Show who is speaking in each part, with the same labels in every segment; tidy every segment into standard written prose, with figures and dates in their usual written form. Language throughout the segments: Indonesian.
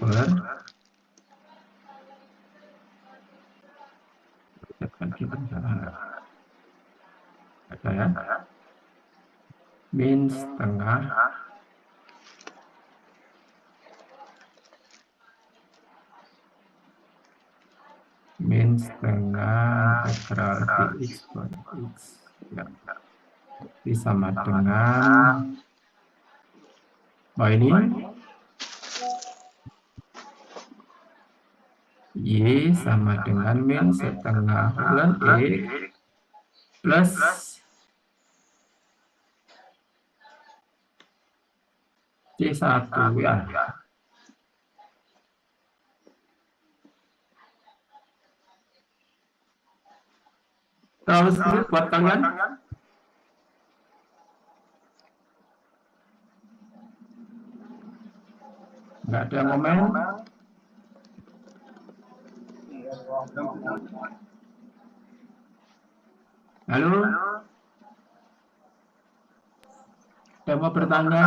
Speaker 1: per ada ya, min setengah integral dx per x ya, sama dengan ini y sama dengan min setengah bulan x plus C1 ya. Terlalu sulit buat kalian? Nggak ada momen? Halo? Saya mau bertanya?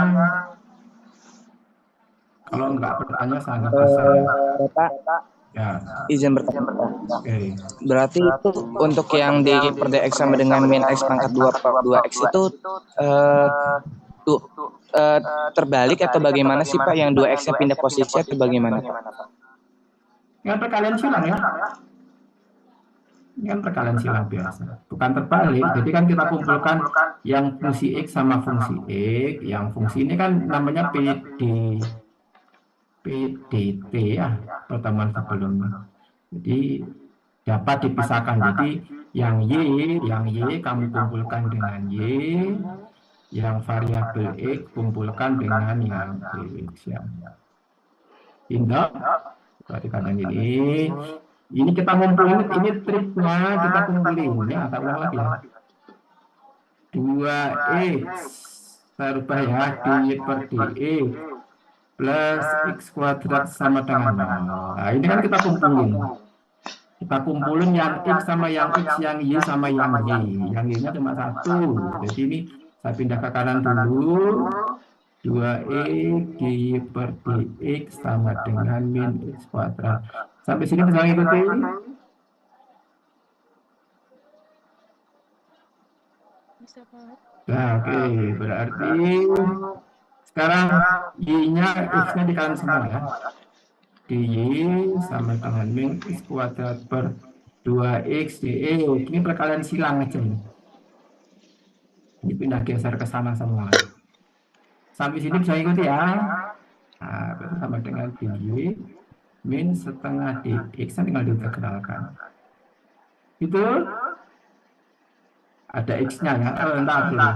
Speaker 1: Kalau nggak bertanya, saya nggak bisa.
Speaker 2: Bapak,
Speaker 1: Ya.
Speaker 2: izin bertanya.
Speaker 1: Oke.
Speaker 2: Berarti itu untuk yang di per dx sama dengan min x pangkat 2 per 2x itu terbalik atau bagaimana sih Pak? Yang 2x-nya pindah posisi atau bagaimana Pak?
Speaker 1: Yang perkalian silang ya. Ini kan perkalian silang biasa, bukan terbalik. Jadi kan kita kumpulkan yang fungsi x sama fungsi x, yang fungsi ini kan namanya PDT ya, pertemuan sebelumnya. Jadi dapat dipisahkan. Jadi yang y kamu kumpulkan dengan y, yang variabel x kumpulkan dengan yang x ya. Indah, berarti kadang ini kita ngumpulin, ini triknya kita kumpulin ya, tak ulang lagi ya. 2x saya rubah ya, dy per dx plus x kuadrat sama dengan 0. Nah ini kan kita kumpulin. Kita kumpulin yang x sama yang x, yang y sama yang y. Yang y-nya cuma 1. Jadi ini saya pindah ke kanan dulu. 2x dy per dx sama dengan min x kuadrat. Sampai sini bisa ngikuti?
Speaker 3: Bisa Pak.
Speaker 1: Nah, oke. Berarti sekarang y-nya x-nya di kanan semua ya. dy sama dengan min x kuadrat per 2x dx. Ini perkalian silang aja ini. Ini pindah geser ke sana semua. Sampai sini bisa ikuti ya. Nah, berarti sama dengan dy min setengah dx tinggal diintegralkan. Itu ada x-nya ya. Entar dulu.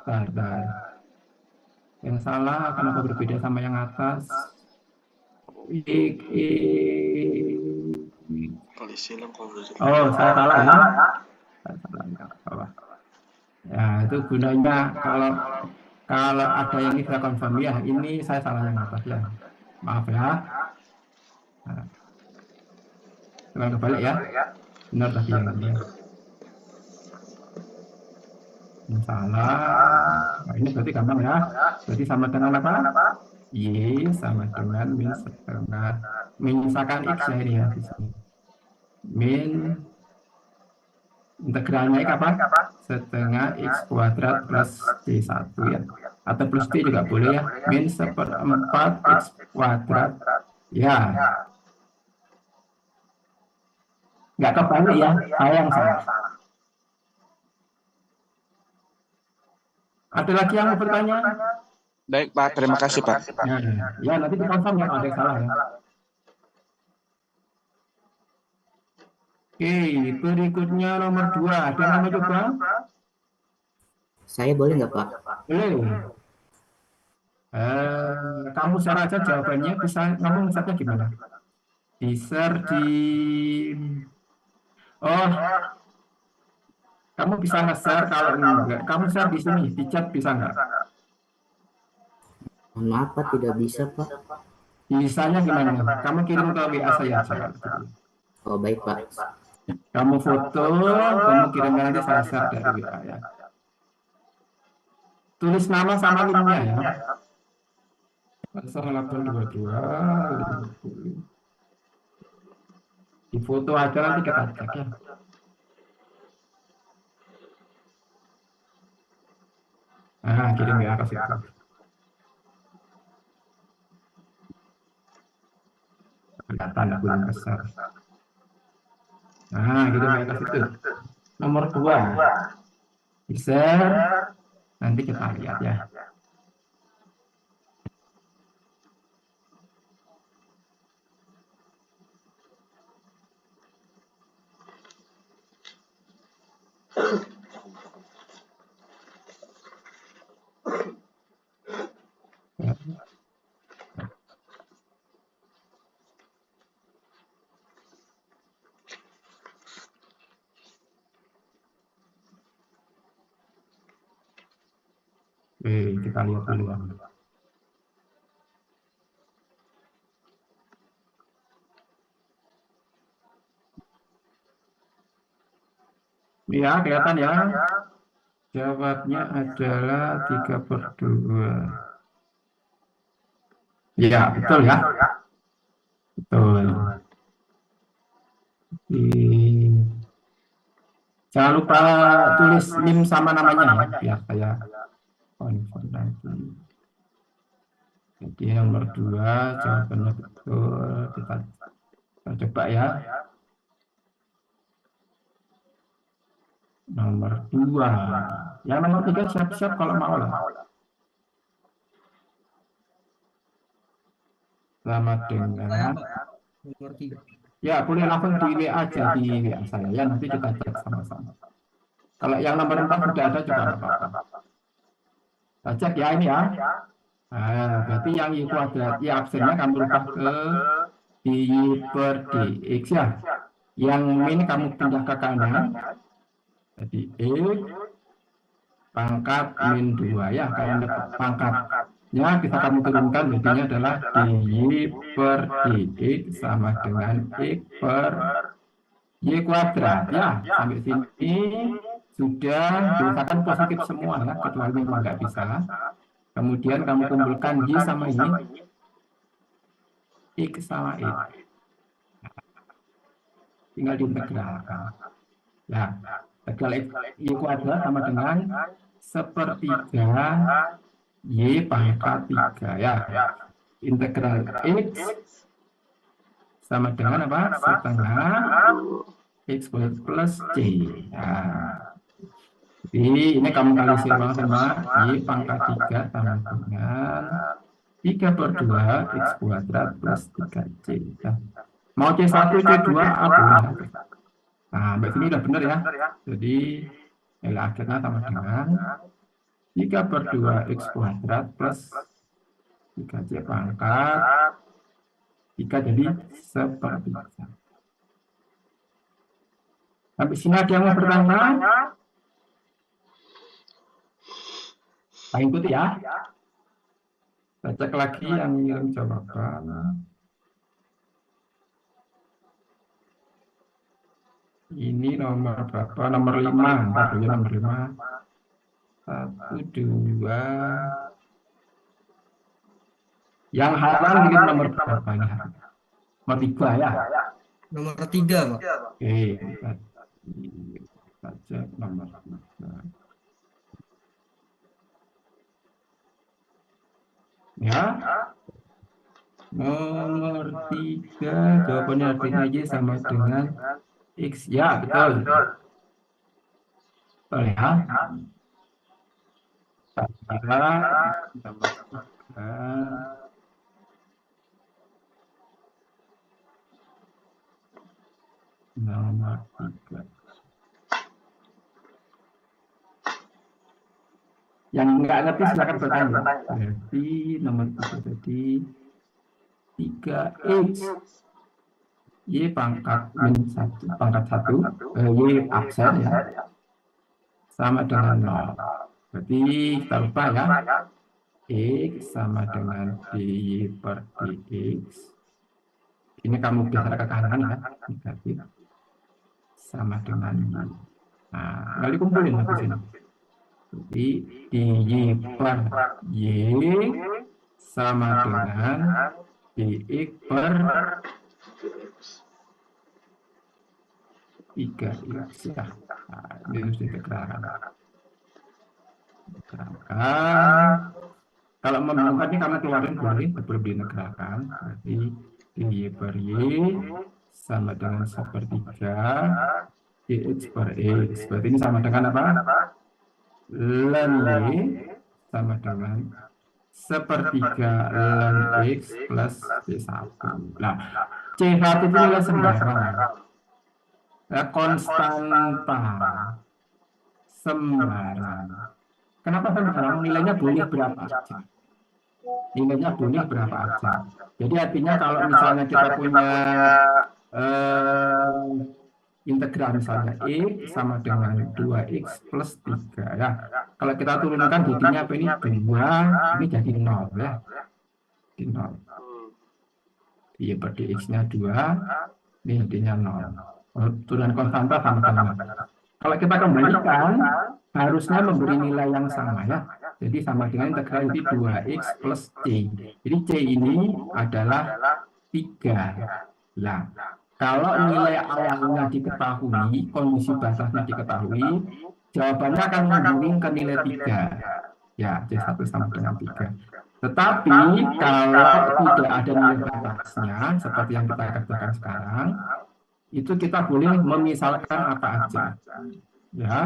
Speaker 1: Bentar. Yang salah kenapa berbeda sama yang atas? Saya salah ya. Saya salah yang bawah. Ya, itu gunanya kalau ada yang bisa confirm ya, ini saya salah yang atas ya. Maaf ya. Nah, coba kebalik ya. Benar tadi yang ini. Ini salah. Nah, ini berarti gampang ya. Berarti sama dengan apa? Y sama dengan min setengah. Menyisakan x ya ini ya. Min integralnya x apa? Setengah x kuadrat plus d1 ya. Atau plus d juga boleh ya. Min 1/4 x kuadrat. Ya. Nggak kebalik ya. Sayang salah. Ada lagi yang mau bertanya?
Speaker 2: Baik Pak, terima kasih Pak.
Speaker 1: Ya nanti dikonfirm ya kalau ada yang salah ya. Oke, berikutnya nomor 2. Ada yang mau coba?
Speaker 4: Saya boleh nggak Pak?
Speaker 1: Boleh. Kamu share aja jawabannya, bisa ngomong share gimana? Di share di... Oh, kamu bisa nge-share, kalau enggak, kamu share di sini, di chat bisa nggak?
Speaker 4: Mohon maaf Pak, tidak bisa Pak.
Speaker 1: Bisanya gimana? Kamu kirim ke WA saya aja.
Speaker 4: Oh baik Pak.
Speaker 1: Kamu foto, kamu kirimkan nanti saya share dari WA ya. Tulis nama sama linknya ya. 0822 50. Di foto aja nanti kita cek ya. Nah, kirim ya ke situ. Kelihatan belum besar. Nah, kirim ya ke situ. Nomor 2. Di share. Nanti kita lihat ya. Oke, kita lihat dulu ya. Ya, kelihatan ya. Jawabnya adalah 3/2. Ya, betul ya. Betul. Jangan lupa tulis NIM sama namanya ya, biar saya confirm nanti. Jadi nomor 2 jawabannya betul. Kita coba ya. Nomor 2. Yang nomor 3 siap-siap kalau mau lah. Selamat dengan.
Speaker 5: Nomor 3.
Speaker 1: Ya, boleh langsung di WA aja di WA saya ya, nanti kita cek sama-sama. Kalau yang nomor 4 sudah ada juga nggak apa-apa. Kita cek ya ini ya. Nah, berarti yang Y kuadrat, Y absennya kamu rubah ke Y/dx ya. Yang min kamu pindah ke kanan. Jadi X pangkat min 2 ya. Kalau dapat pangkatnya bisa kamu turunkan, jadinya adalah dy/dx sama dengan X/Y kuadrat ya. Sampai sini sudah diusahakan positif semua ya, kecuali memang nggak bisa. Kemudian kamu kumpulkan Y sama Y, X sama X. Tinggal diintegralkan. Ya, integral Y kuadrat sama dengan 1/3 Y pangkat 3 ya. Integral X sama dengan apa? Setengah X plus C. Ya. Jadi ini kamu kali sama Y pangkat 3 sama dengan 3/2 X kuadrat plus 3C. Ya. Mau C1, C2 apa? Nah, sampai sini udah benar ya. Jadi nilai akhirnya sama dengan 3/2 X kuadrat plus 3C pangkat 3 jadi 1/3. Sampai sini ada yang mau bertanya? Saya ikuti ya. Saya cek lagi yang ngirim jawaban. Ini nomor berapa? Nomor 5. Entar dulu nomor 5. 1, 2. Yang haram ini nomor berapa ini? Nomor 3 ya.
Speaker 5: Nomor 3, Pak.
Speaker 1: Oke, kita cek nomor 3. Ya. Nomor 3 jawabannya artinya Y sama dengan X. Ya, betul. Betul ya. Saya kira nomor 3. Nomor 3. Yang nggak ngerti silakan bertanya. Berarti nomor 3 tadi 3X Y pangkat min 1 pangkat 1 Y absen ya sama dengan 0. Berarti kita lupa ya, X sama dengan dy/dx. Ini kamu geser ke kanan ya, negatif sama dengan 0. Nah, tinggal dikumpulin di sini. Jadi dy/y sama dengan dx per 3x ya. Nah, ini harus ditekrarkan. Kalau membingungkan ini kami keluarin boleh, belum dinegralkan. Berarti y per y sama dengan sepertiga dx per x. Berarti ini sama dengan apa? Ln y sama dengan sepertiga ln x plus c1. Nah, c1 itu nilai sembarang. Ya, konstanta sembarang. Kenapa sembarang? Nilainya boleh berapa aja. Nilainya boleh berapa aja. Jadi artinya kalau misalnya kita punya integral misalnya x sama dengan 2x plus 3 ya. Kalau kita turunkan jadinya apa ini? 2, ini jadi 0 ya. Di 0. Y per dx-nya 2, ini jadinya 0. Turunan konstanta sama dengan 0. Kalau kita kembalikan, harusnya memberi nilai yang sama ya. Jadi sama dengan integral itu 2x plus c. Jadi c ini adalah 3. Nah, kalau nilai awalnya diketahui, kondisi batasnya diketahui, jawabannya akan mengunjungi ke nilai 3. Ya, C1 sama dengan 3. Tetapi kalau tidak ada nilai batasnya, seperti yang kita kerjakan sekarang, itu kita boleh memisalkan apa aja. Ya,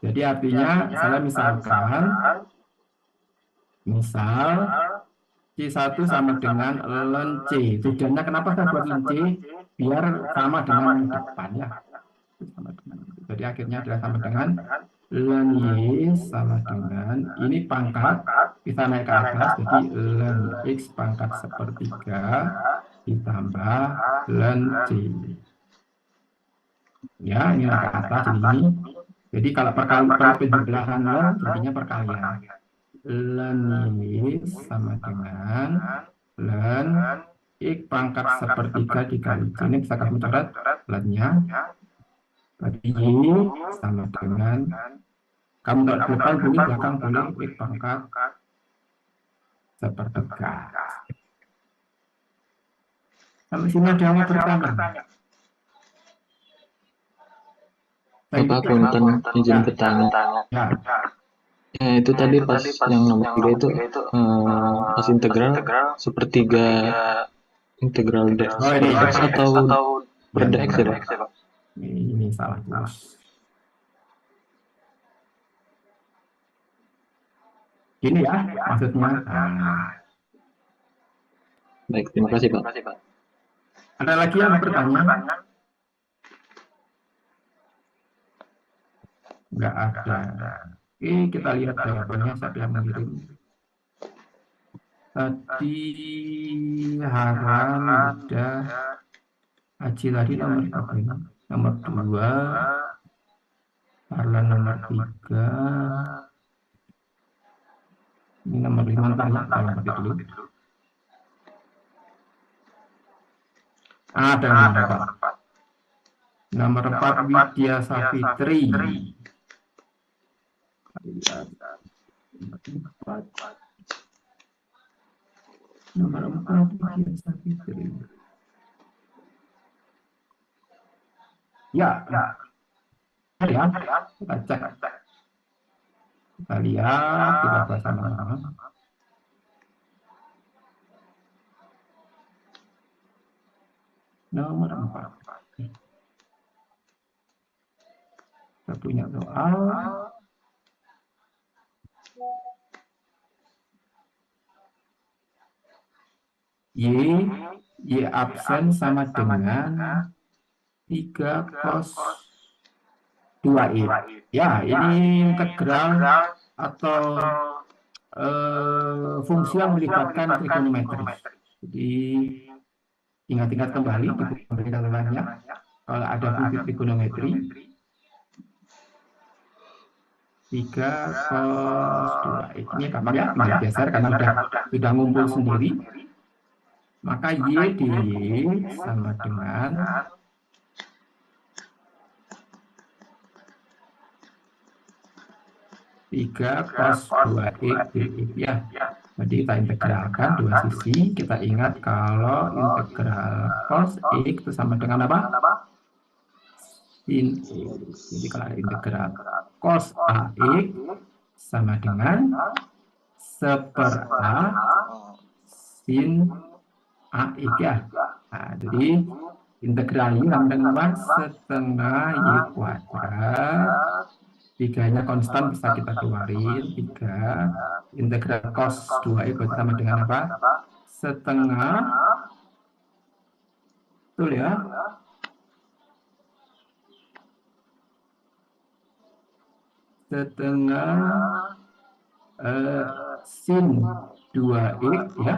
Speaker 1: jadi artinya saya misalkan, misal C1 sama dengan ln C. Tujuannya kenapa saya buat ln C? Biar sama dengan yang depan ya. Jadi akhirnya adalah sama dengan ln Y sama dengan, ini pangkat, kita naik ke atas, jadi ln X pangkat sepertiga ditambah ln C. Ya, ini naik ke atas, jadi ini. Jadi kalau penjumlahan ln, jadinya perkalian. Ln Y sama dengan ln X pangkat sepertiga dikali C. Ini bisa kamu catat ln-nya. Berarti Y sama dengan, kamu taruh depan boleh, belakang boleh, X pangkat sepertiga. Sampai sini ada yang mau bertanya?
Speaker 6: Bapak punten izin bertanya.
Speaker 1: Ya.
Speaker 6: Itu tadi pas yang nomor 3 itu pas integral sepertiga integral dx
Speaker 1: Oh, ini
Speaker 6: per x atau per dx ya Pak?
Speaker 1: Ini salah tulis. Ini ya maksudnya.
Speaker 6: Baik, terima kasih Pak.
Speaker 1: Ada lagi yang bertanya? Enggak ada. Oke, kita lihat jawabannya siapa yang mengirim. Tadi Haran udah, Haji tadi nomor berapa ini? Nomor 2, Harlan nomor 3, ini nomor 5 entah ya, kalau mati dulu. Ada yang nomor 4. Nomor 4 Widya Safitri. Nomor 4 Widya Safitri. Ya, kita cek. Kita lihat, kita bersama-sama. Nomor 4. Kita punya soal. Y absen sama dengan 3 cos 2i. Ya, ini integral atau fungsi yang melibatkan trigonometri. Jadi ingat-ingat kembali di buku catatan-nya, kalau ada fungsi trigonometri 3 cos 2i. Ini gampang ya, tinggal geser karena sudah ngumpul sendiri. Maka Y di Y sama dengan 3 cos 2x dx ya. Jadi kita integralkan dua sisi. Kita ingat kalau integral cos x itu sama dengan apa? Sin x. Jadi kalau integral cos ax sama dengan 1/a sin ax ya. Nah, jadi integral y sama dengan apa? Setengah y kuadrat. 3-nya konstan bisa kita keluarin 3. Integral cos 2x sama dengan apa? Setengah, betul ya? Setengah sin 2x ya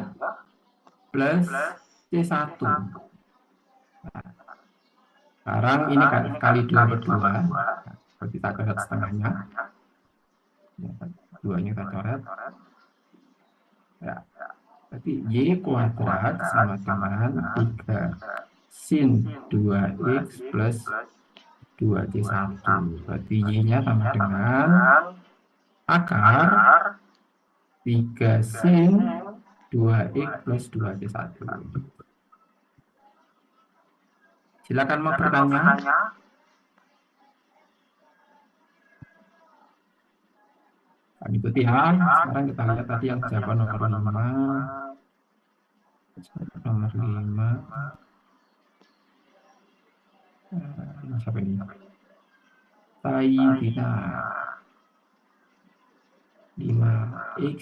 Speaker 1: plus C1. Sekarang ini kali 2/2, berarti kita coret setengahnya. Duanya kita coret. Ya, berarti y kuadrat sama dengan 3 sin 2x plus 2C1. Berarti y-nya sama dengan akar 3 sin 2x plus 2C1. Silakan mau bertanya. Ikuti ya. Sekarang kita lihat tadi yang jawaban nomor 5. Nomor 5. Siapa ini? Saidina 5x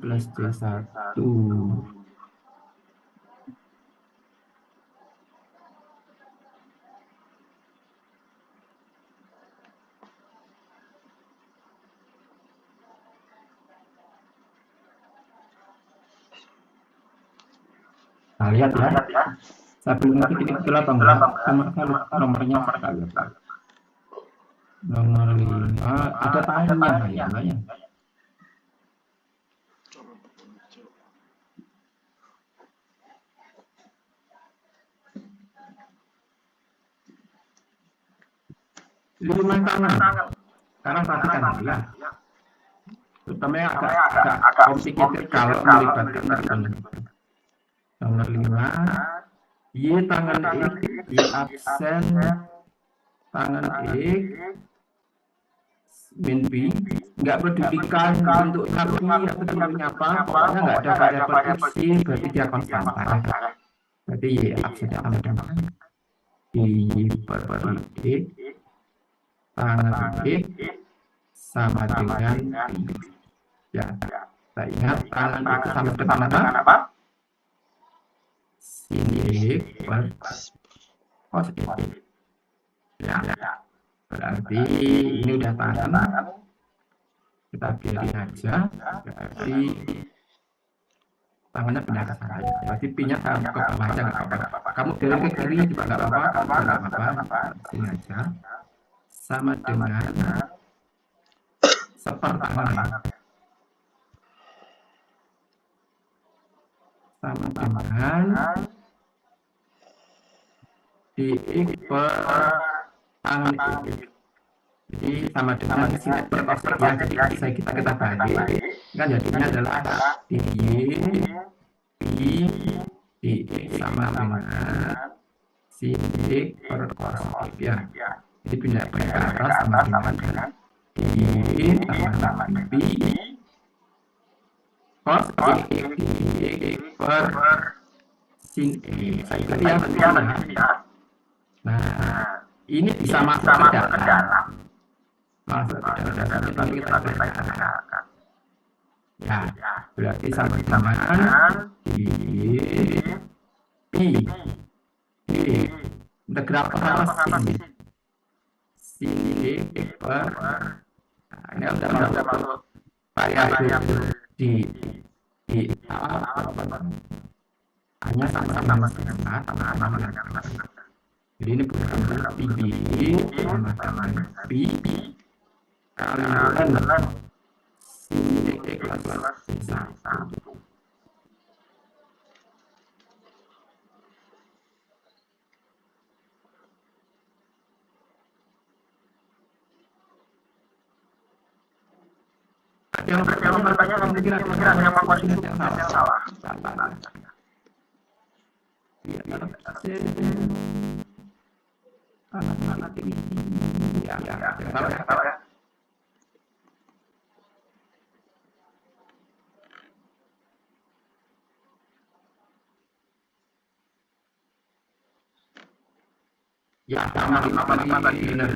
Speaker 1: plus C1. Nah, lihat ya. Saya belum ngerti ini betul apa enggak. Nomornya saya lihat. Nomor 5 ada tanya kayaknya. Lima tangan. Sekarang perhatikan ya. Terutama agak complicated kalau melibatkan tangan. Nomor 5, Y tangan X, Y absen tangan X, min B, nggak pedulikan bentuknya P atau bentuknya apa, pokoknya nggak ada variabel X, berarti dia konstanta. Berarti Y absennya sama dengan Y per X, tangan X sama dengan P. Ya, kita ingat tangan X sama dengan apa? Sin X per cos X. Ya, berarti ini udah tangan. Kita biarin aja. Berarti tangannya pindah ke sana. Berarti P-nya ke bawah aja nggak apa-apa. Kamu biarin ke kiri juga nggak apa-apa. Kamu nggak apa-apa. Sini aja. Sama dengan sepertangan. Sama dengan dx per tangan X. Jadi sama dengan sin X per cos X ya. Jadi bisa kita balik. Kan jadinya adalah dy p dx sama dengan sin X per cos X ya. Jadi pindah ke atas sama dengan dy sama dengan p cos X dx per sin X. Saya ikuti ya. Nah, ini bisa masuk ke dalam. Masuk ke dalam, tapi kita bedakan. Ya, berarti sama dengan di P. Integral apa sin? Sin X per. Nah, ini udah masuk variabel di A. Hanya sama-sama dengan jadi ini bukan berarti B sama B kalian sin X plus C1. Yang bertanya mungkin ada yang posisi yang salah. Ya. Ya, sama tadi benar.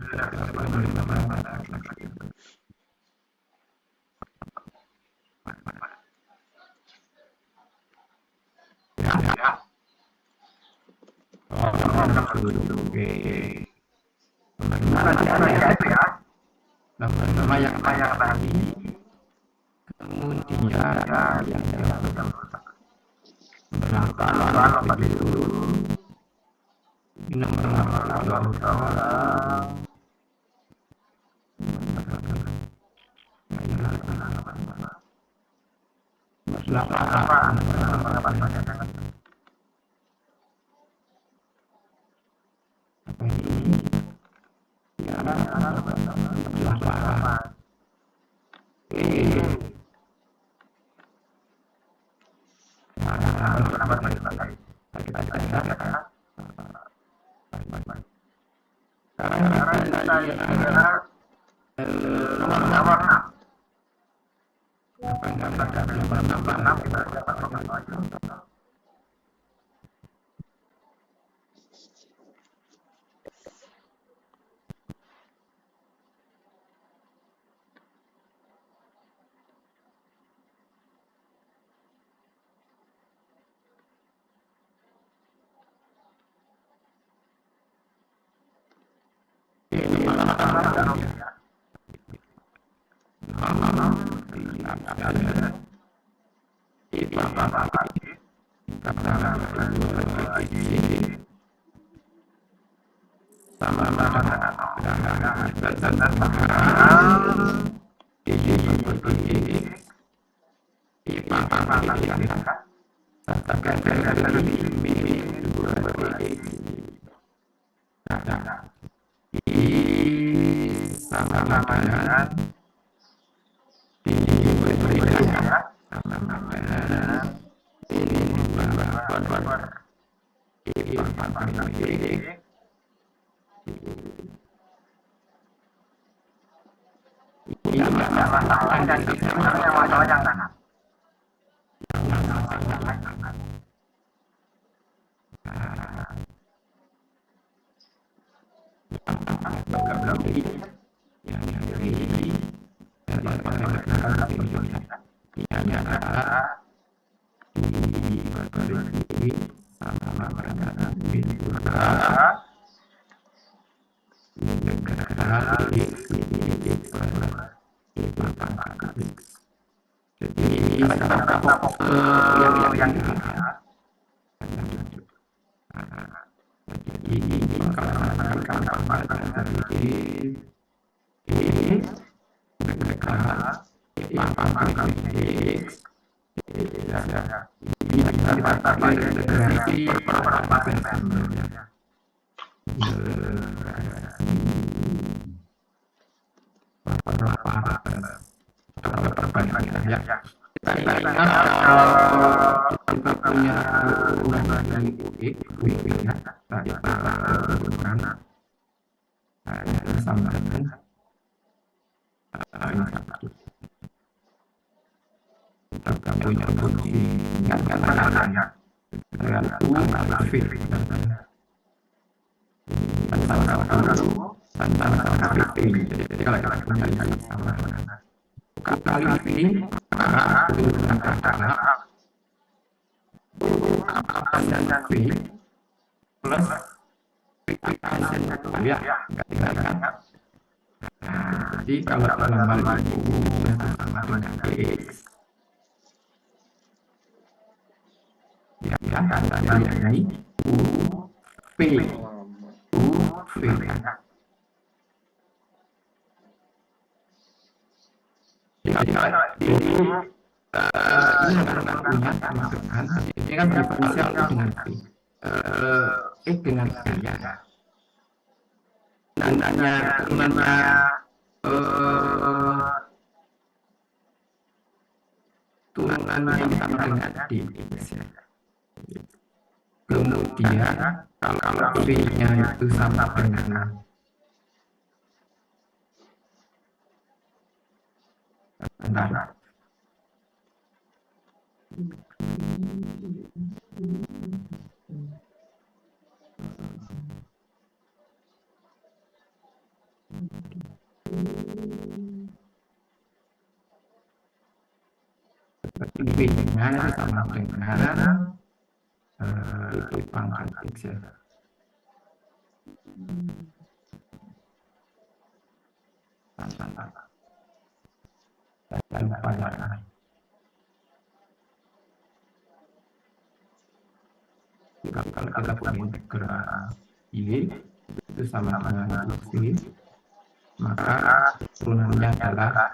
Speaker 1: Ya. Oke. Nama itu ya. Nama yang tadi. Kemudian yang berangkat begitu. Jadi kalau dalam hal ini sama dengan X, ya ini P, ini kan diferensial dengan P, X dengan P ya. Nanya turunannya ini sama dengan dx ya. Kemudian kalau v-nya itu sama dengan bentar. V-nya sama dengan pangkat x ya. Lupa ya. Kalau kita punya integral y itu sama dengan v, maka turunannya adalah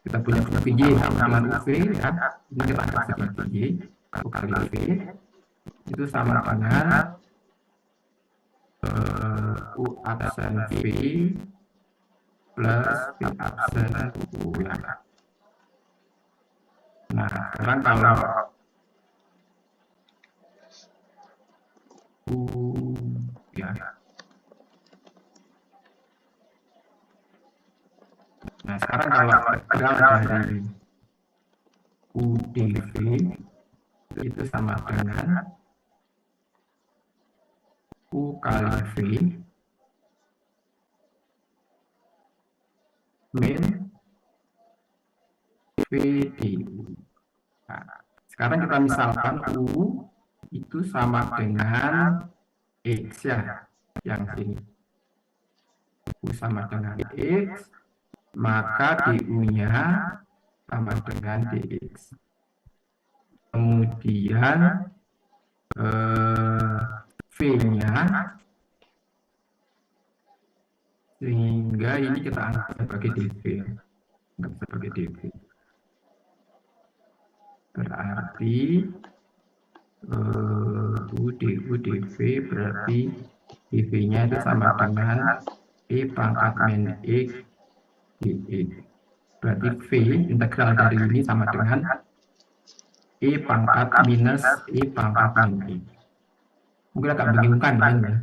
Speaker 1: kita punya VJ sama dengan UV ya. Ini kita anggap sebagai VJ kali V itu sama dengan U absen V plus V absen U ya. Nah, sekarang kalau U ya. Nah, sekarang kalau integral dari UdV itu sama dengan U kali V min V du. Nah, sekarang kita misalkan U itu sama dengan X ya, yang sini. U sama dengan X, maka du-nya sama dengan dx. Kemudian v-nya, sehingga ini kita anggap sebagai dv. Berarti du dv berarti dv-nya itu sama dengan e pangkat min x dx. Berarti v integral dari ini sama dengan e pangkat minus e pangkat min x. Mungkin agak membingungkan ya.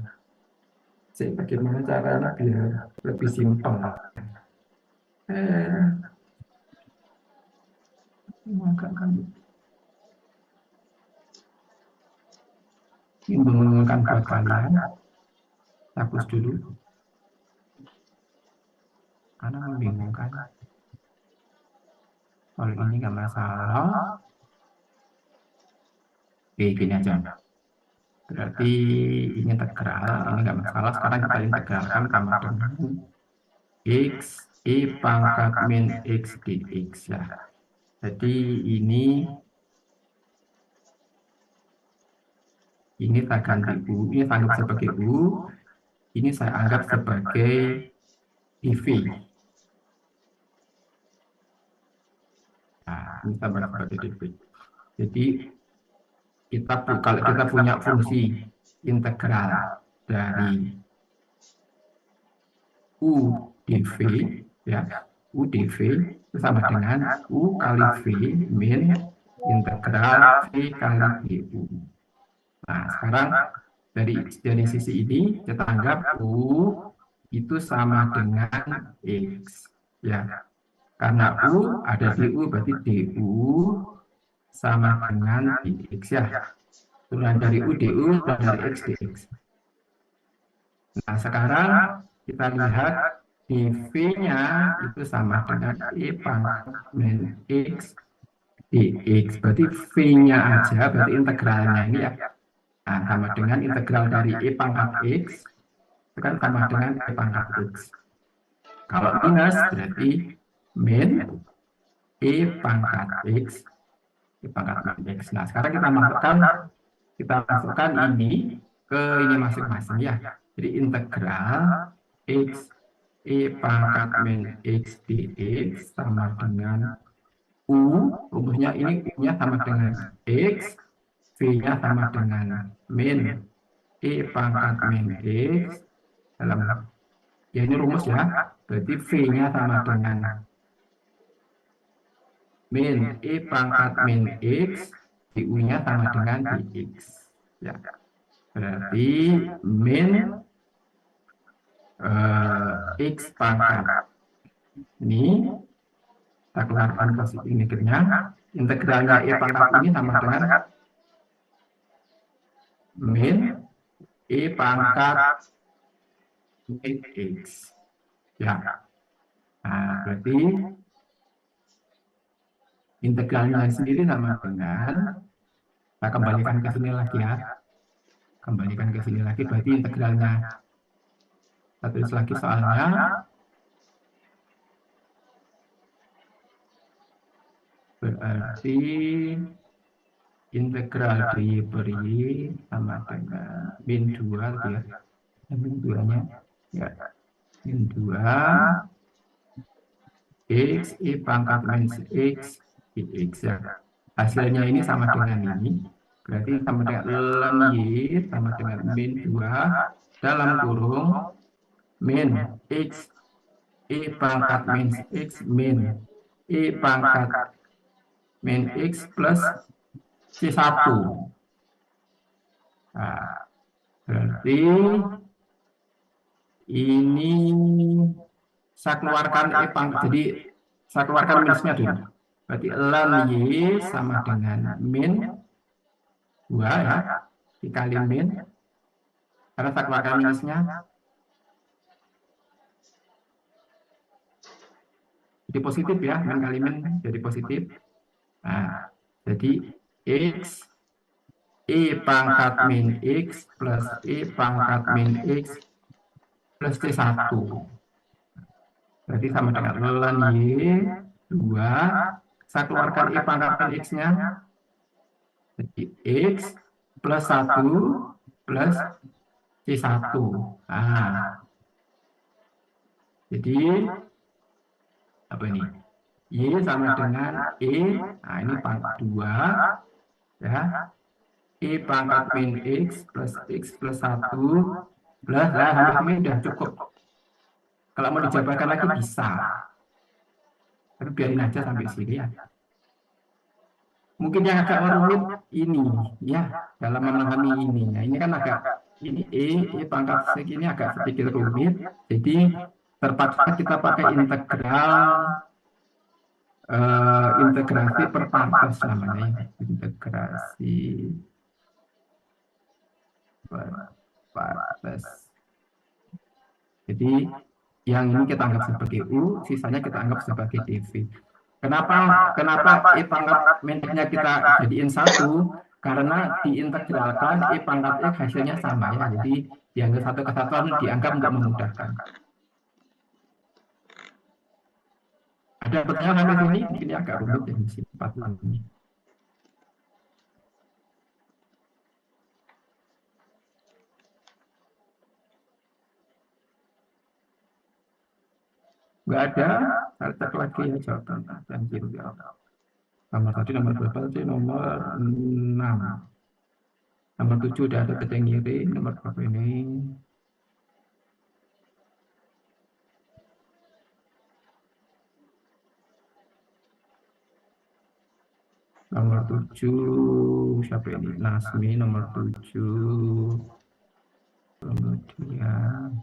Speaker 1: Saya bagaimana caranya biar lebih simpel. Ini membingungkan buat kalian. Hapus dulu. Karena membingungkan. Kalau ini nggak masalah. Oke, gini aja. Berarti ini integral, ini nggak masalah. Sekarang kita integralkan sama dengan x e pangkat min x dx ya. Jadi ini saya ganti u, ini saya anggap sebagai u, ini saya anggap sebagai dv. Nah, ini saya anggap sebagai dv. Jadi kalau kita punya fungsi integral dari u dv ya, u dv itu sama dengan u kali v min integral v kali du. Nah, sekarang dari sisi ini kita anggap u itu sama dengan x ya. Karena u ada di u, berarti du sama dengan dx ya. Turunan dari u du dan dari x dx. Nah, sekarang kita lihat dv-nya itu sama dengan e pangkat min x dx. Berarti v-nya aja, berarti integralnya ini ya. Nah, sama dengan integral dari e pangkat x itu kan sama dengan e pangkat x. Kalau minus berarti min e pangkat x e pangkat min x. Nah, sekarang kita masukkan ini ke ini masing-masing ya. Jadi integral x e pangkat min x dx sama dengan u, rumusnya ini u-nya sama dengan x, v-nya sama dengan min e pangkat min x dalam ya ini rumus ya, berarti v-nya sama dengan min E pangkat min X, DU-nya sama dengan DX. Ya. Berarti min X pangkat. Ini kita keluarkan positif negatifnya. Integralnya E pangkat ini sama dengan min E pangkat min X. Ya. Nah, berarti integralnya sendiri sama dengan, kita kembalikan ke sini lagi ya. Kembalikan ke sini lagi, berarti integralnya. Kita tulis lagi soalnya. Berarti integral Y per Y sama dengan min 2 ya. Min 2-nya ya. Min 2 X E pangkat min X dx ya. Hasilnya ini sama dengan ini. Berarti sama dengan ln Y sama dengan min 2 dalam kurung min X E pangkat min X min E pangkat min X plus C1. Nah, berarti ini saya keluarkan E pangkat, jadi saya keluarkan minusnya dulu. Berarti ln Y sama dengan min 2 ya, dikali min, karena saya keluarkan minusnya. Jadi positif ya, min kali min jadi positif. Nah, jadi X E pangkat min X plus E pangkat min X plus C1. Berarti sama dengan ln Y 2. Saya keluarkan E pangkat min X-nya. Jadi X plus 1 plus C1. Nah, jadi apa ini? Y sama dengan E. Nah, ini pangkat 2. Ya. E pangkat min X plus 1 plus, nah, ini udah cukup. Kalau mau dijabarkan lagi bisa. Tapi biarin aja sampai sini ya. Mungkin yang agak rumit ini ya, dalam memahami ini. Nah, ini kan agak, ini E pangkat segini agak sedikit rumit. Jadi terpaksa kita pakai integrasi per partes namanya. Integrasi per partes. Jadi yang ini kita anggap sebagai U, sisanya kita anggap sebagai dV. Kenapa E pangkat min X-nya kita jadiin 1? Karena diintegralkan E pangkat X hasilnya sama ya. Jadi dianggap satu kesatuan, dianggap untuk memudahkan. Ada pertanyaan sampai sini? Mungkin agak rumit ya di sini 4 ini. Nggak ada, saya cek lagi ya jawaban dan kiri ya. Nomor tadi nomor berapa tadi? Nomor 6. Nomor 7 udah ada yang kiri, nomor berapa ini? Nomor 7 siapa ini? Nasmi nomor 7. Kemudian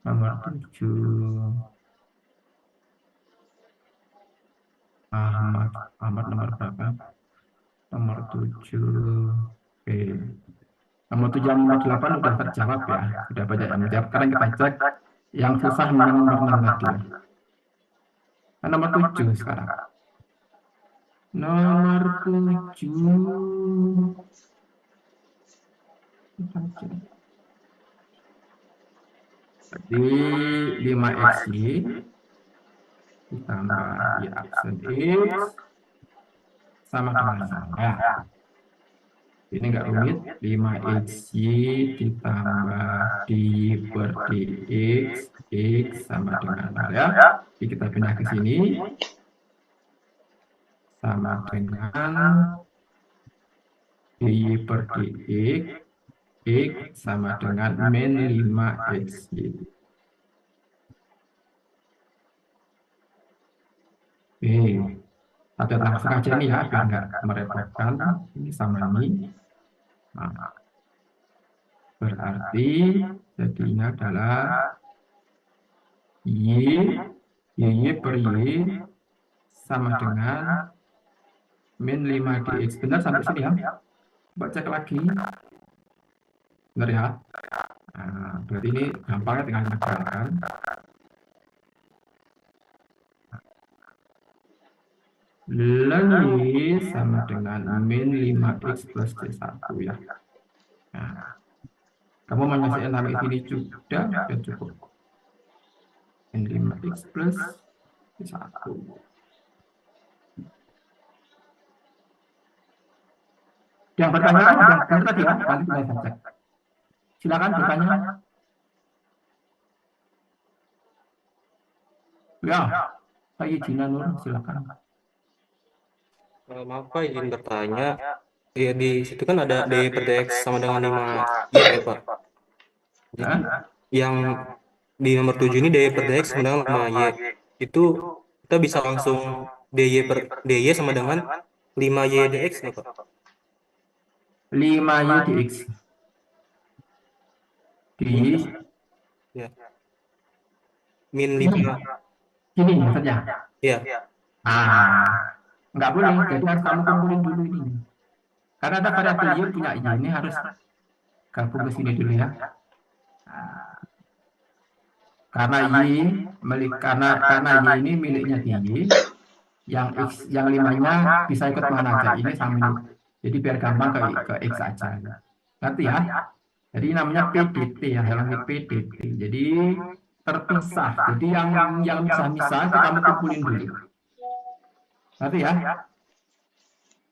Speaker 1: nomor 7 Ahmad nomor berapa? Nomor 7. Oke. Nomor 7 dan nomor 8 sudah terjawab ya. Sudah banyak yang menjawab. Sekarang kita cek yang susah nomor 6 tadi. Nah, nomor 7 sekarang. Nomor 7. Jadi 5xy ditambah y aksen x sama dengan ya. Ini enggak rumit, 5xy ditambah dy per dx x sama dengan ya. Jadi kita pindah ke sini sama dengan dy per dx x sama dengan min 5xy. Oke, Satu langsung aja nih ya, biar nggak merepotkan. Ini sama ini. Nah, berarti jadinya adalah Y per Y sama dengan min 5dx. Benar sampai sini ya? Coba cek lagi. Benar ya? Nah, berarti ini gampangnya tinggal integralkan. Ln Y sama dengan min 5x plus C1 ya. Nah, kamu menyelesaikan sampai sini sudah cukup. Min 5x plus C1. Yang bertanya udah benar tadi ya, nanti tinggal saya cek. Silakan bertanya. Ya, Pak Yijina Nur, silakan.
Speaker 7: Maaf Pak, izin bertanya. Ya di situ kan ada D per DX sama dengan 5 Y ya Pak. Jadi yang di nomor 7 ini D per DX sama dengan 5 Y. Itu kita bisa langsung DY sama dengan 5 Y DX nggak Pak?
Speaker 1: 5y dx. Di
Speaker 7: Ya. Min 5.
Speaker 1: sini saja.
Speaker 7: Ya.
Speaker 1: Nggak boleh, jadi harus kamu kumpulin dulu ini. Karena ada variabel Y punya Y, ini harus gabung ke sini dulu ya. Karena Y ini miliknya Y, yang X, yang 5-nya bisa ikut mana aja, ini sama ini. Jadi biar gampang ke X aja. Ngerti ya? Jadi namanya PDT ya, helangnya PDT. Jadi terpisah. Jadi yang misah-misah kita mau kumpulin dulu. Ngerti ya?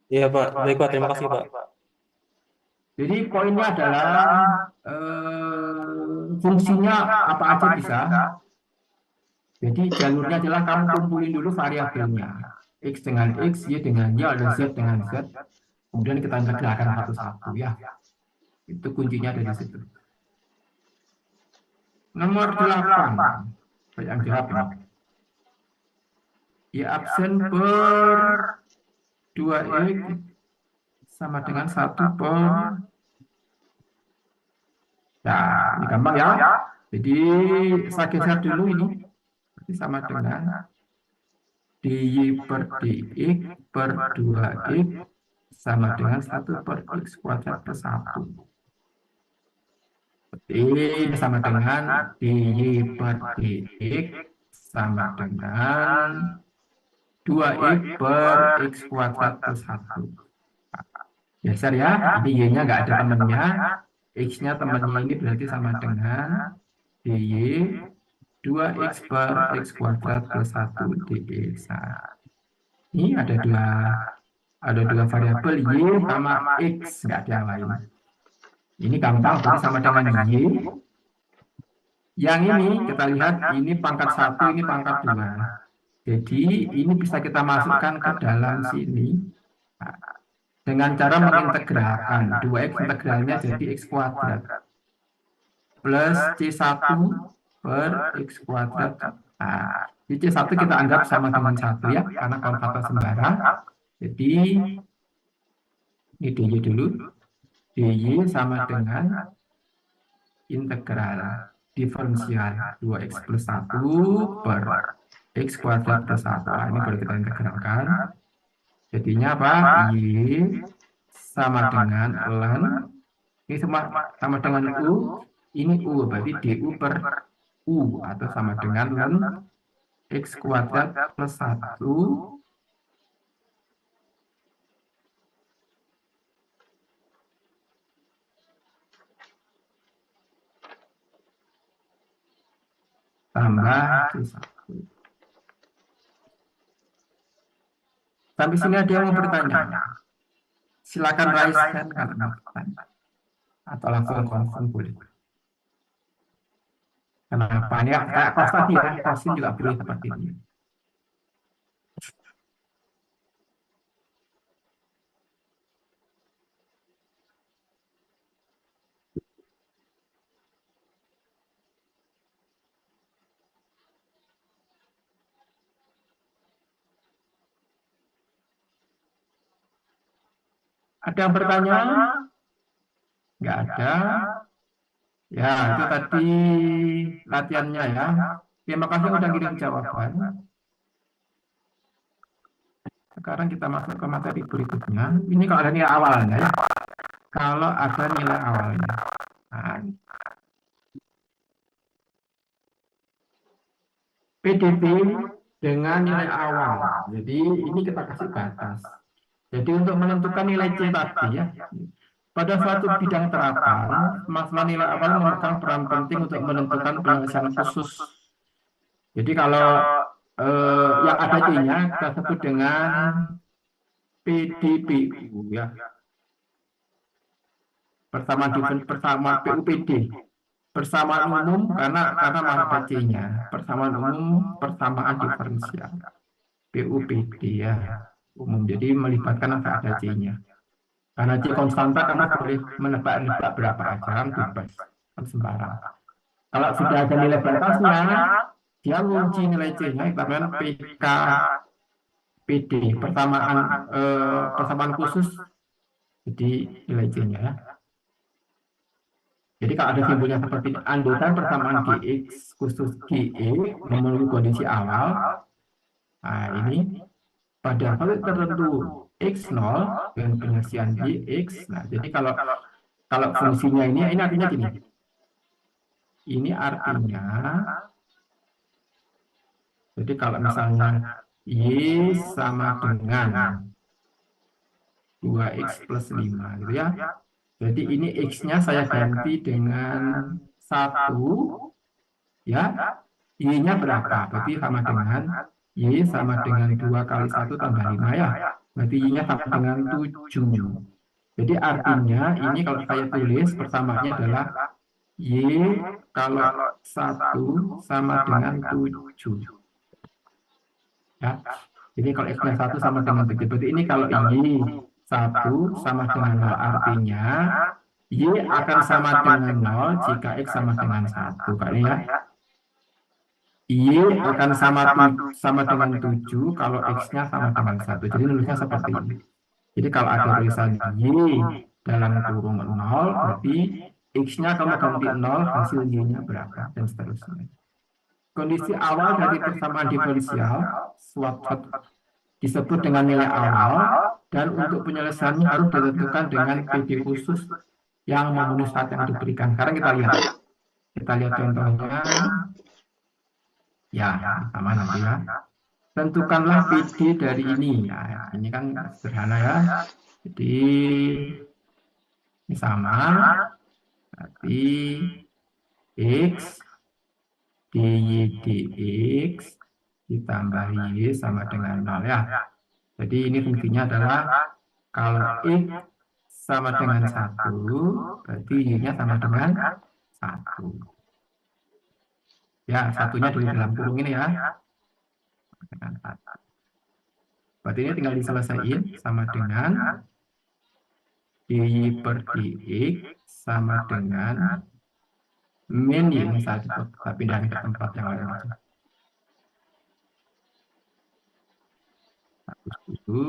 Speaker 7: Iya Pak, baik Pak, terima kasih Pak.
Speaker 1: Jadi poinnya adalah fungsinya apa aja bisa. Jadi jalurnya adalah kamu kumpulin dulu variabelnya. X dengan X, Y dengan Y, ada Z dengan Z. Kemudian kita integralkan satu-satu ya. Itu kuncinya dari situ. Nomor 8. Yang jawab ini. Y absen per 2X sama dengan 1 per. Nah, ini gampang ya. Jadi saya geser dulu ini. Berarti sama dengan dy per dx per 2x sama dengan 1 per x kuadrat plus 1. Ini sama dengan dy per dx sama dengan 2x per x kuadrat plus 1. Geser ya, ini y-nya nggak ada temennya. X-nya temannya ini berarti sama dengan dy 2x per x kuadrat plus 1 dx. Nah, ini ada dua variabel y sama x, nggak ada yang lain. Ini gampang, berarti sama dengan y. Yang ini kita lihat, ini pangkat 1, ini pangkat 2. Jadi ini bisa kita masukkan ke dalam sini. Nah, dengan cara mengintegralkan 2x integralnya jadi x kuadrat plus C1 per x kuadrat. Nah, di C1 kita anggap sama dengan 1 ya, karena kalau kata sembarang. Jadi ini dy dulu. dy sama dengan integral diferensial 2x plus 1 per x kuadrat plus 1. Nah, ini boleh kita integralkan. Jadinya apa? Y sama dengan ln. Ini sama dengan U. Ini U, berarti du per U. Atau sama dengan ln x kuadrat plus 1 tambah C1. Sampai sini ada yang mau bertanya? Silakan raise hand kalau mau bertanya. Atau langsung konfirm boleh. Kenapa? Ini kayak kos tadi ya, kosin juga boleh seperti ini. Ada yang bertanya? Nggak ada. Ya, itu tadi latihannya ya. Terima kasih udah kirim jawaban. Sekarang kita masuk ke materi berikutnya. Ini kalau ada nilai awalnya ya. Kalau ada nilai awalnya. Nah, PDB dengan nilai awal. Jadi ini kita kasih batas. Jadi untuk menentukan nilai C tadi ya. Pada suatu bidang terapan, masalah nilai awal memegang peran penting untuk menentukan penyelesaian khusus. Jadi kalau yang ada C-nya kita sebut dengan PDPU ya. Persamaan PUPD. Persamaan umum karena ada C-nya. Persamaan umum, persamaan diferensial. PUPD ya. Umum. Jadi melibatkan ada C-nya. Karena C konstanta karena boleh menebak-nebak berapa aja, bebas, kan sembarang. Kalau sudah ada nilai batasnya, dia mengunci nilai C-nya, kita namanya PKPD, persamaan khusus, jadi nilai C-nya ya. Jadi kalau ada simbolnya seperti ini, andaikan persamaan GX khusus GE memenuhi kondisi awal, nah ini pada value tertentu X0 dengan penyelesaian GX. Nah, jadi kalau fungsinya ini artinya gini. Ini artinya, jadi kalau misalnya Y sama dengan 2X plus 5 gitu ya. Jadi ini X-nya saya ganti dengan 1 ya. Y-nya berapa? Berarti sama dengan Y sama dengan 2 kali 1 tambah 5 ya. Berarti Y-nya sama dengan 7. Jadi artinya ini kalau saya tulis persamaannya adalah Y kalau 1 sama dengan 7. Ya. Jadi kalau X-nya 1 sama dengan 7. Berarti ini kalau Y 1 sama dengan 0 artinya Y akan sama dengan 0 jika X sama dengan 1. Kali ya. Y akan sama dengan 7 kalau X-nya sama dengan 1. Jadi nulisnya seperti ini. Jadi kalau ada tulisan Y dalam kurung 0, berarti X-nya kalau ganti 0, hasil Y-nya berapa, dan seterusnya. Kondisi awal dari persamaan diferensial suatu disebut dengan nilai awal, dan untuk penyelesaiannya harus ditentukan dengan PD khusus yang memenuhi syarat yang diberikan. Sekarang kita lihat contohnya. Ya, sama nanti ya. Tentukanlah PD dari ini. Ya, ini kan sederhana ya. Jadi ini sama. Berarti X dy dx ditambah Y sama dengan 0 ya. Jadi ini fungsinya adalah kalau X sama dengan 1, berarti Y-nya sama dengan 1. Ya, satunya di dalam kurung ini ya. Berarti ini tinggal diselesaikan sama dengan dy per dx sama dengan min Y ini saja, kita pindahin ke tempat yang lain aja. Itu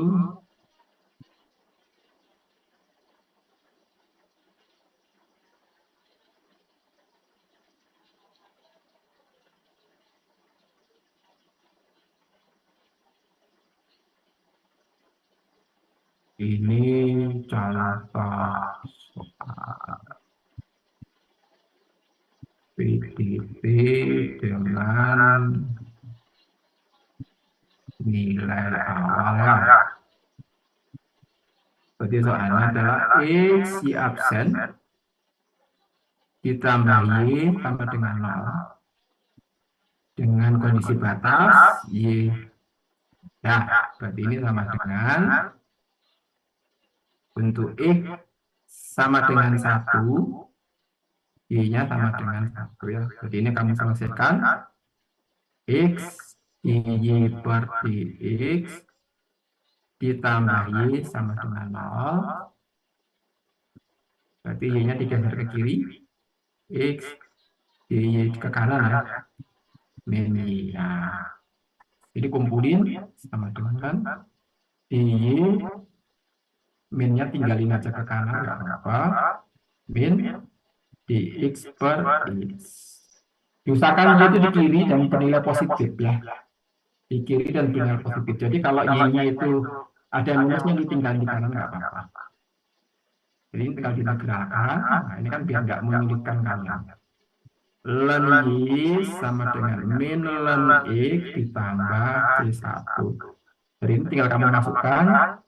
Speaker 1: ini contoh soal PDB dengan nilai awal ya. Berarti soalnya adalah X Y absen ditambah Y sama dengan 0 dengan kondisi batas Y. Ya, berarti ini sama dengan untuk X sama dengan 1, Y-nya sama dengan 1 ya. Jadi ini kamu selesaikan. X dy per dx ditambah Y sama dengan 0. Berarti Y-nya digeser ke kiri. X dy ke kanan ya. Min Y. Nah, jadi kumpulin sama dengan dy Minnya tinggalin aja ke kanan, nggak apa-apa. Min dx per x. Diusahakan y itu di kiri dan bernilai positif ya. Di kiri dan bernilai positif. Jadi kalau y-nya itu ada minusnya ditinggalin di kanan, nggak apa-apa. Jadi tinggal ditegakkan. Nah, ini kan biar nggak menyulitkan kalian. Ln y sama dengan min ln x ditambah c1. Jadi ini tinggal kamu masukkan.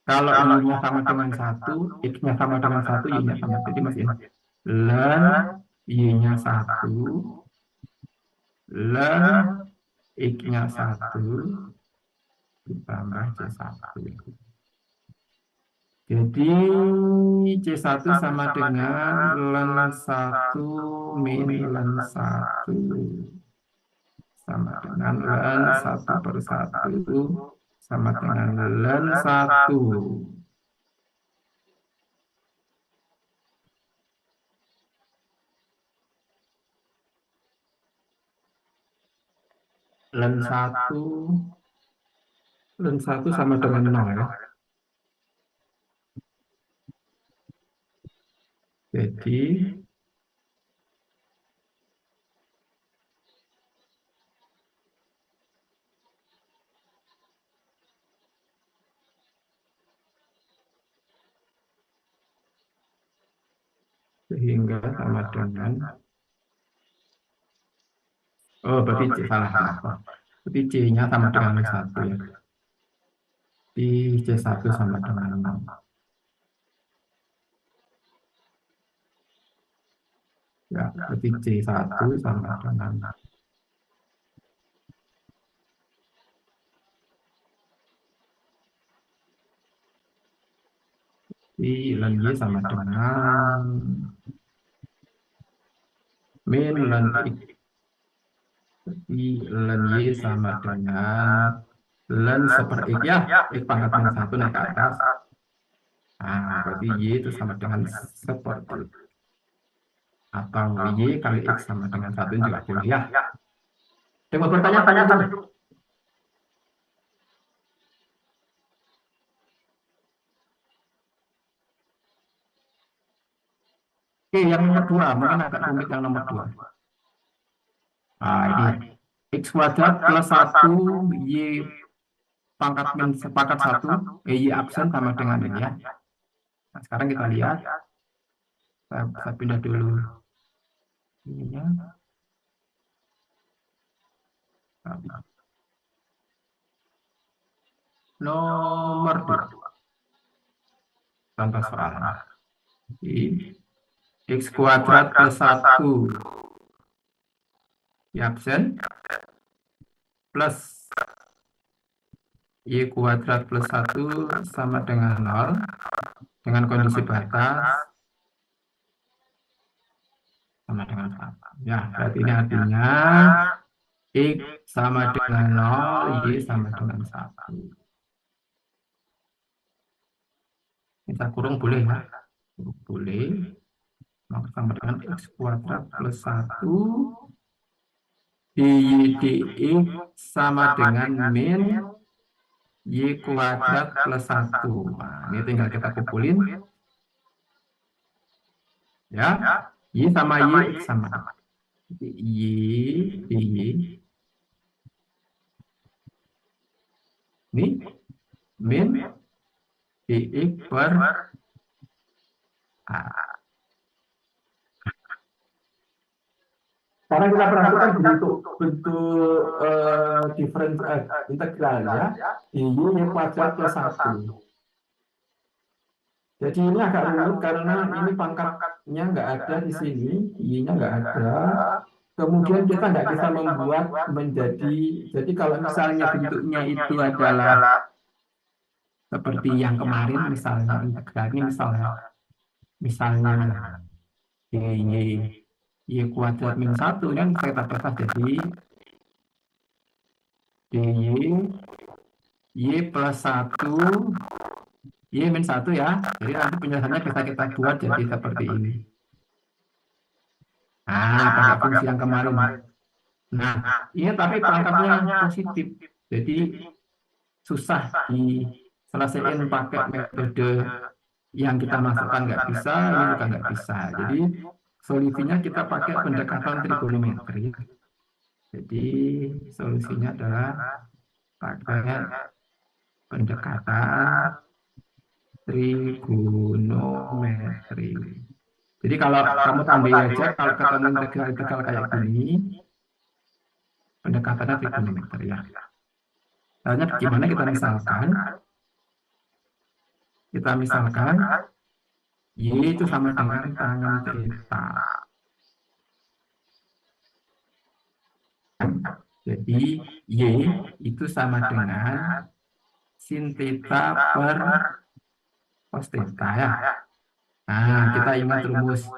Speaker 1: Kalau y-nya sama dengan 1, x-nya sama dengan 1, y-nya sama. Jadi masih ln y-nya 1, ln x-nya 1 ditambah c1. Jadi C1 sama dengan ln 1 min ln 1 sama dengan ln 1 per 1 sama dengan ln 1. Ln 1 sama dengan 0 ya. Jadi sehingga sama dengan berarti C salah apa? Berarti C-nya sama dengan 1 ya. Di C1 sama dengan 6. Ya, berarti C1 sama dengan ln y sama dengan min ln x. Jadi ln y sama dengan ln seper x ya, x pangkat min 1 naik ke atas. Nah, berarti y itu sama dengan seperti itu. Atau y kali x sama dengan 1 juga boleh ya. Coba bertanya-tanya dulu. Oke, yang nomor 2, mungkin agak rumit yang nomor 2. Nah, ini x kuadrat plus 1 y pangkat min sepakat 1 y absen sama dengan ini ya. Nah, sekarang kita lihat. Saya pindah dulu ininya. Nomor 2. Contoh soal. X kuadrat plus 1 y absen plus y kuadrat plus 1 sama dengan 0 dengan kondisi batas sama dengan 1. Ya, berarti ini artinya x sama dengan 0, y sama dengan 1. Kita kurung boleh ya? Boleh. Maka sama dengan x kuadrat plus 1 dy dx sama dengan min y kuadrat plus 1. Nah, ini tinggal kita kumpulin. Ya, y sama y, x sama. Jadi y dy. Ini min dx per a. Sekarang kita perhatikan bentuk integralnya y kuadrat plus 1. Jadi ini agak rumit karena ini pangkatnya nggak ada di sini, y-nya nggak ada. Kemudian kita nggak bisa membuat menjadi, jadi kalau misalnya bentuknya itu adalah seperti yang kemarin, misalnya integral ini misalnya y kuadrat min 1 kan kita batas jadi dy y plus 1 y min 1 ya. Jadi nanti penjelasannya bisa kita buat jadi seperti ini. Nah, pakai fungsi yang kemarin. Nah, ini tapi pangkatnya positif. Jadi susah diselesaikan pakai metode yang kita masukkan nggak bisa, ini juga nggak bisa. Jadi solusinya kita pakai pendekatan trigonometri. Jadi solusinya adalah pakai pendekatan trigonometri. Jadi kalau kamu tambah aja, kalau ketemu integral kayak gini, pendekatannya trigonometri ya. Caranya gimana kita misalkan? Kita misalkan Y itu sama dengan tangan theta. Jadi Y itu sama dengan sin theta per cos theta ya. Nah, kita ingat rumus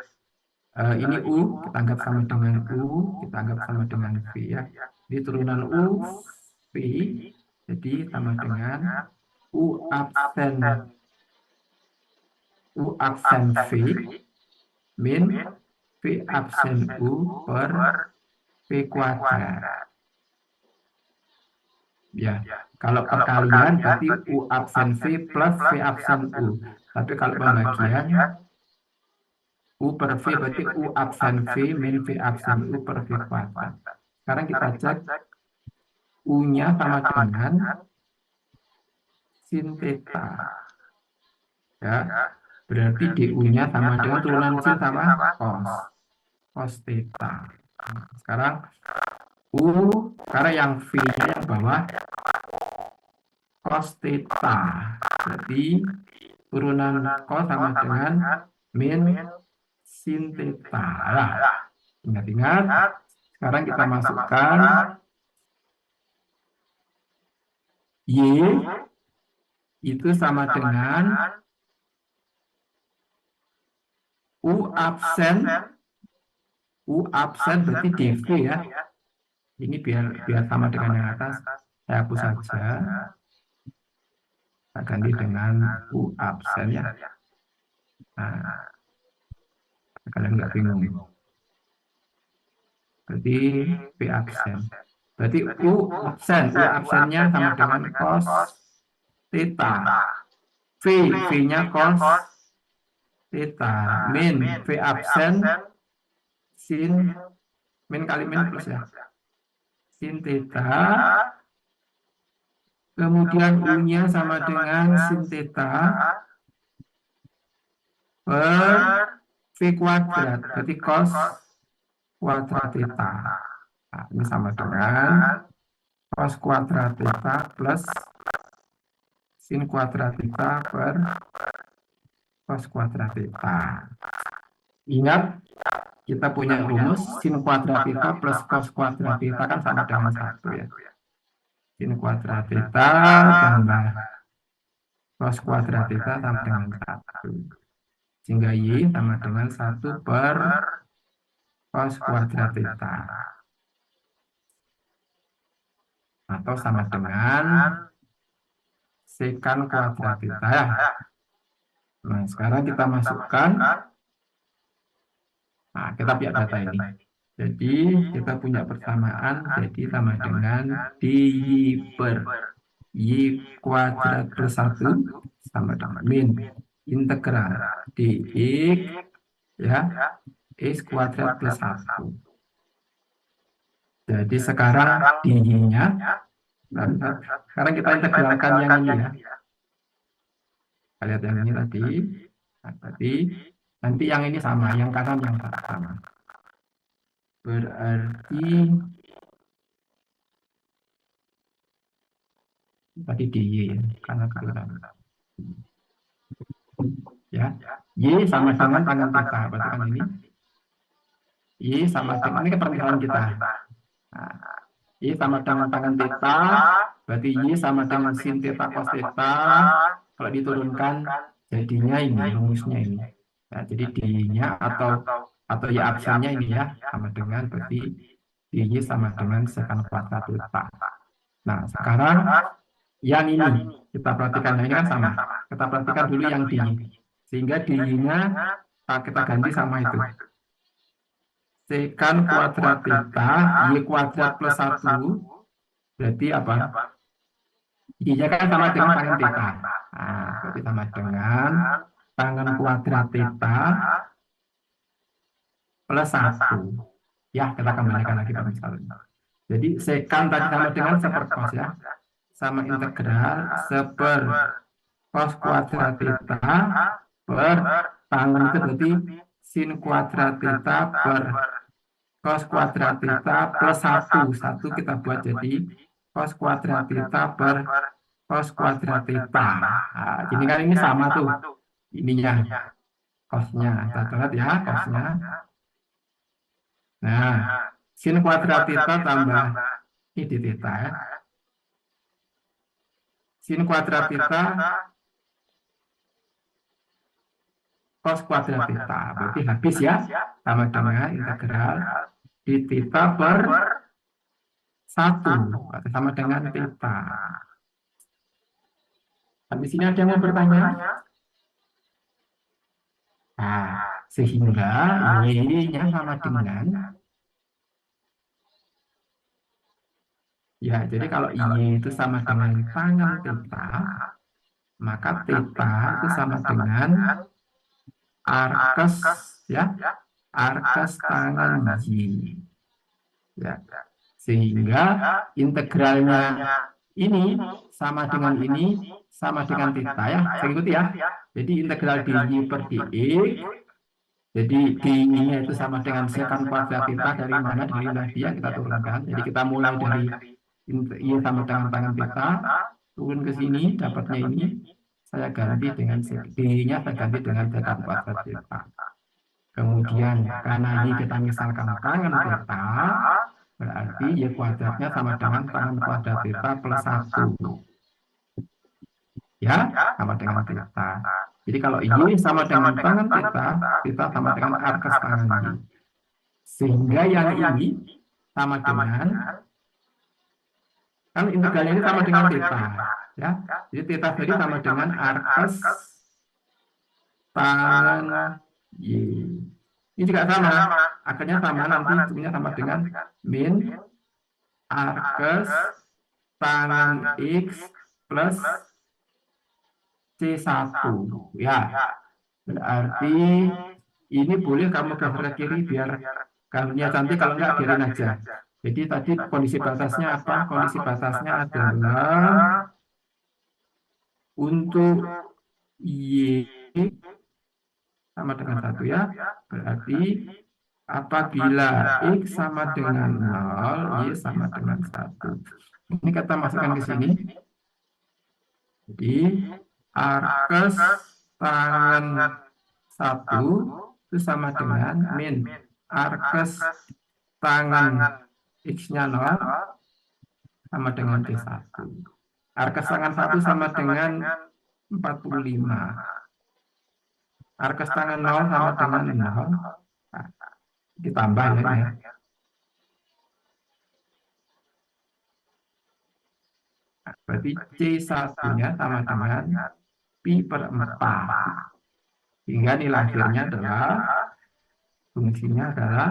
Speaker 1: ini U, kita anggap sama dengan U, kita anggap sama dengan V ya. Di turunan U, V, jadi sama dengan U absen V min V absen U per V kuadrat. Ya, kalau perkalian berarti U absen V plus V absen U. Tapi kalau pembagian U per V berarti U absen V min V absen U per V kuadrat. Sekarang kita cek U-nya sama dengan sin theta. Ya, berarti DU-nya sama dengan turunan sin sama cos theta. Sekarang karena yang V-nya yang bawah cos theta. Berarti turunan cos sama dengan min sin theta. Nah, ingat-ingat. Sekarang kita masukkan Y itu sama dengan U absen berarti DV ya. Ini biar sama dengan yang atas, saya hapus saja. Kita ganti dengan U absen ya. Nah, kalian nggak bingung. Berarti V absen. Berarti U absennya sama dengan cos theta. V-nya cos theta min V absen sin min kali min plus ya. Sin theta. Kemudian U-nya sama dengan sin theta per V kuadrat. Berarti cos kuadrat theta. Nah, ini sama dengan cos kuadrat theta plus sin kuadrat theta per cos kuadrat theta. Ingat, kita punya rumus sin kuadrat theta plus cos kuadrat theta kan sama dengan 1 ya. Sin kuadrat theta tambah cos kuadrat theta sama dengan 1. Sehingga Y sama dengan 1 per cos kuadrat theta. Atau sama dengan sekan kuadrat theta ya. Nah, sekarang kita masukkan. Nah, kita lihat data ini. Jadi, kita punya persamaan, jadi sama dengan DY per Y kuadrat plus 1 sama dengan min integral DX ya, X kuadrat plus 1. Jadi sekarang DY-nya, sekarang kita integralkan yang ini ya. Kita lihat yang ini tadi. Nah, tadi nanti yang ini sama, yang kanan yang sama. Berarti tadi DY kanan kanan. Ya, Y sama dengan tangan theta, berarti kan ini. Y sama dengan ini kepermisalan kita. Nah, Y sama dengan tangan theta, berarti Y sama dengan sin theta cos theta. Kalau diturunkan jadinya ini rumusnya ini. Nah, jadi D-nya atau Y absennya ini ya sama dengan berarti DY sama dengan sekan kuadrat theta. Nah, sekarang yang ini kita perhatikan, nah ini kan sama. Kita perhatikan dulu yang DY. Sehingga DY-nya kita ganti sama itu. Sekan kuadrat theta Y kuadrat plus 1 berarti apa? Y-nya kan sama dengan tangan theta. Nah, berarti sama dengan tangan kuadrat theta plus 1. Ya, kita kembalikan lagi misalnya. Jadi sekan tadi sama dengan seperkos ya. Sama integral seper cos kuadrat theta per tangan itu berarti sin kuadrat theta per cos kuadrat theta plus 1. 1 kita buat jadi cos kuadrat theta per cos kuadrat theta. Nah, jadi kan ini sama tuh ininya, cosnya. Kita lihat ya cosnya. Nah, sin kuadrat theta tambah ini theta ya. Sin kuadrat theta cos kuadrat theta. Berarti habis ya, sama dengan integral di theta per 1 atau sama dengan theta. Habis ini ada yang mau bertanya? Nah, sehingga Y-nya sama dengan ya, jadi kalau Y itu sama dengan tangan theta, maka theta itu sama dengan arkes ya, arkes tangan Y. Ya. Sehingga integralnya ini sama dengan ini sama dengan theta ya. Saya ikuti ya. Jadi integral dy per dx. Jadi dy-nya itu sama dengan sekan kuadrat theta dari mana? Dari dia kita turunkan. Jadi kita mulai dari y sama dengan tangan theta, turun ke sini dapatnya ini. Saya ganti dengan d-nya saya ganti dengan sekan kuadrat theta. Kemudian karena ini kita misalkan tangan theta, berarti y kuadratnya sama dengan tangan kuadrat theta plus 1. Ya, sama dengan theta. Jadi kalau y sama dengan tangan theta, theta sama dengan arkes tangan y. Sehingga yang ini sama dengan, kan integralnya ini sama dengan theta. Ya, jadi theta tadi sama dengan arkes tangan y. Ini juga sama, akarnya sama, nanti ujungnya sama dengan min arkes tangan x plus C1 ya. Berarti ini boleh kamu geser ke kiri biar gambarnya cantik, kalau enggak biarin aja. Jadi tadi kondisi batasnya apa? Kondisi batasnya adalah untuk Y sama dengan 1 ya. Berarti apabila X sama dengan 0, Y sama dengan 1. Ini kita masukkan ke sini. Jadi arkes tangan 1 itu sama dengan min arkes tangan X-nya 0 sama dengan D1. Arkes tangan 1 sama dengan 45. Arkes tangan 0 sama dengan 0. Nah, ditambah ya. Nah, berarti C1-nya sama dengan pi per 4. Hingga nilai akhirnya adalah, fungsinya adalah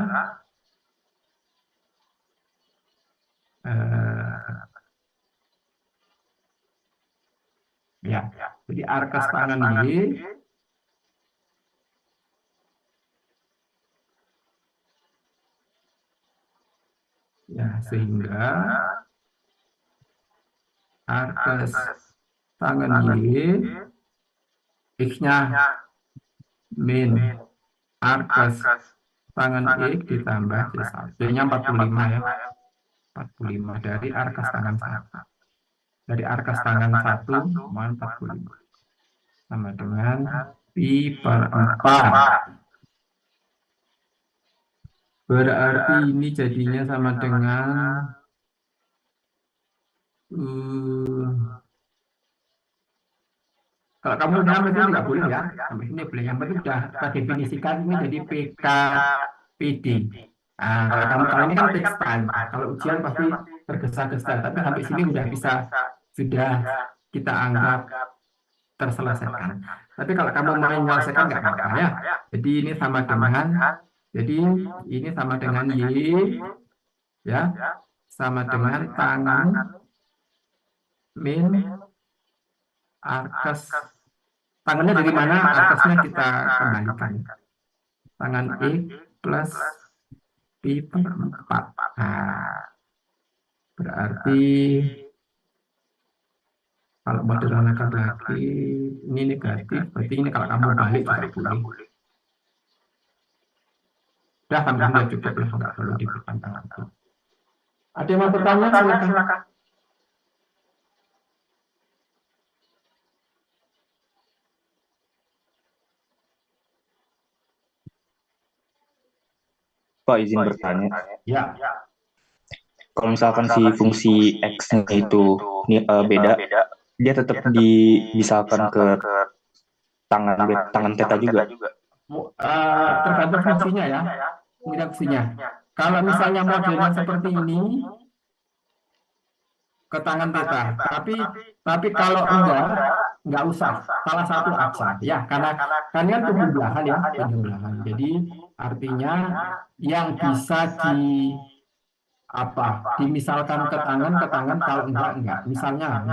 Speaker 1: ya, jadi arkes tangan Y ya, sehingga arkes tangan Y X-nya min arkes tangan X ditambah C1. J-nya 45 ya. 45 dari arkes tangan 1. Dari arkes tangan 1 mau 45. Sama dengan pi per 4. Berarti ini jadinya sama dengan kalau kamu nyampe itu nggak boleh ya, sampai sini boleh. Yang penting sudah kita definisikan ini jadi PKPD. Nah, kalau kamu kali ini kan text time, kalau ujian pasti tergesa-gesa, tapi sampai sini sudah kita anggap terselesaikan. Tapi kalau kamu mau menyelesaikan nggak apa-apa ya. Jadi ini sama dengan, Y ya, sama dengan tangan min arkes tangannya dari mana? Atasnya kita kembalikan. Tangan X plus Pi per 4. Nah, berarti kalau mau disederhanakan lagi, ini negatif, berarti ini kalau kamu balik juga boleh. Udah, kamu sudah cukup lah, nggak perlu diperpanjang lagi. Ada yang mau bertanya? Silakan.
Speaker 2: Pak, izin bertanya.
Speaker 1: Ya,
Speaker 2: Kalau misalkan si fungsi X-nya itu beda, dia tetap misalkan ke tangan theta juga.
Speaker 1: tergantung fungsinya ya. Tidak fungsinya. Kalau misalnya modelnya seperti ini, ke tangan theta. Tapi kalau enggak usah. Salah satu aksa. Ya, karena kan tubuh belahan ya, tubuh belahan. Jadi artinya yang bisa dimisalkan ke tangan, kalau enggak. Misalnya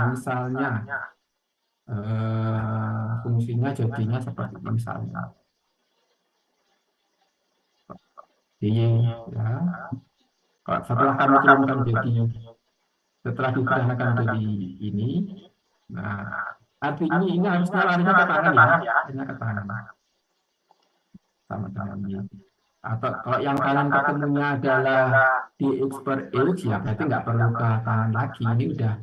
Speaker 1: fungsinya jadinya seperti ini misalnya. Ya. Setelah kamu turunkan jadinya, setelah disederhanakan jadi ini, nah artinya ini harusnya larinya ke tangan ya, larinya ke tangan sama tangannya. Atau kalau yang kanan ketemunya adalah di X per X, ya berarti nggak perlu ke tangan lagi, ini udah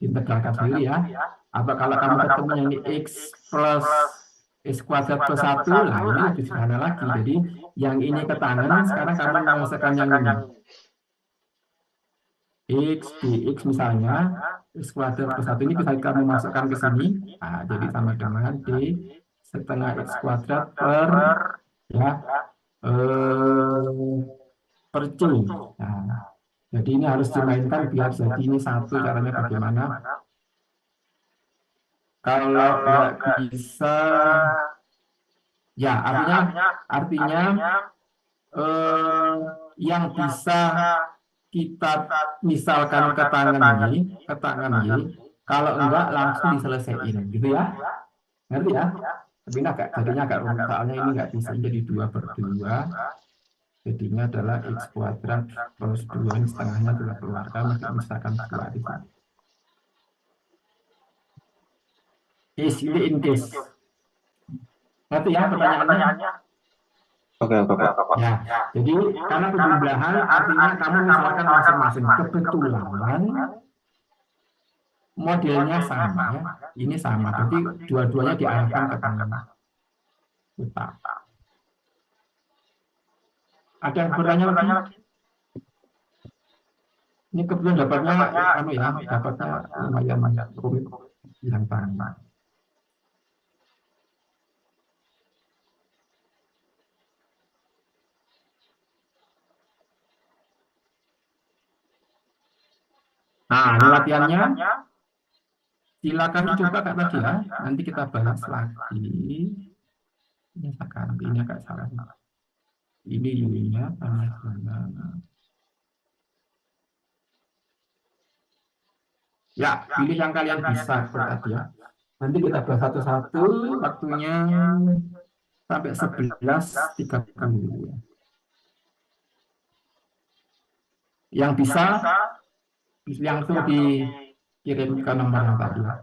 Speaker 1: diintegralkan sendiri ya. Atau kalau kamu ketemunya ini X plus X kuadrat plus 1, nah ini lebih sederhana lagi. Jadi yang ini ke tangan, sekarang kamu menyelesaikan yang ini. X dx misalnya, X kuadrat plus 1 ini bisa kamu masukkan ke sini. Nah, jadi sama dengan D setengah X kuadrat per C. Nah, jadi ini harus dimainkan biar jadi ini satu. Caranya bagaimana? Kalau nggak bisa, ya artinya yang bisa kita misalkan ke tangan Y, kalau enggak langsung diselesaikan, gitu ya, ngerti ya? Tapi ini jadinya agak rumit, soalnya ini nggak bisa jadi 2/2, jadinya adalah X kuadrat plus 2, ini setengahnya sudah keluarkan, maka misalkan 2 di sini. Ini in case. Ngerti ya pertanyaannya?
Speaker 2: Oke, Pak.
Speaker 1: Ya, jadi karena pembelahan artinya kamu misalkan masing-masing, kebetulan modelnya sama ya, ini sama, berarti dua-duanya diarahkan ke tangan kita. Ada yang bertanya lagi? Ini kebetulan dapatnya lumayan rumit yang tangan. Nah, ini latihannya. Silakan dicoba Kak tadi ya. Nanti kita bahas lagi. Ini sekarang ini agak salah. Ini ininya tanda. Ya, pilih yang kalian bisa tadi ya. Nanti kita bahas satu-satu. Waktunya sampai 11.30 ya. Yang bisa langsung dikirim ke nomor yang tadi ya.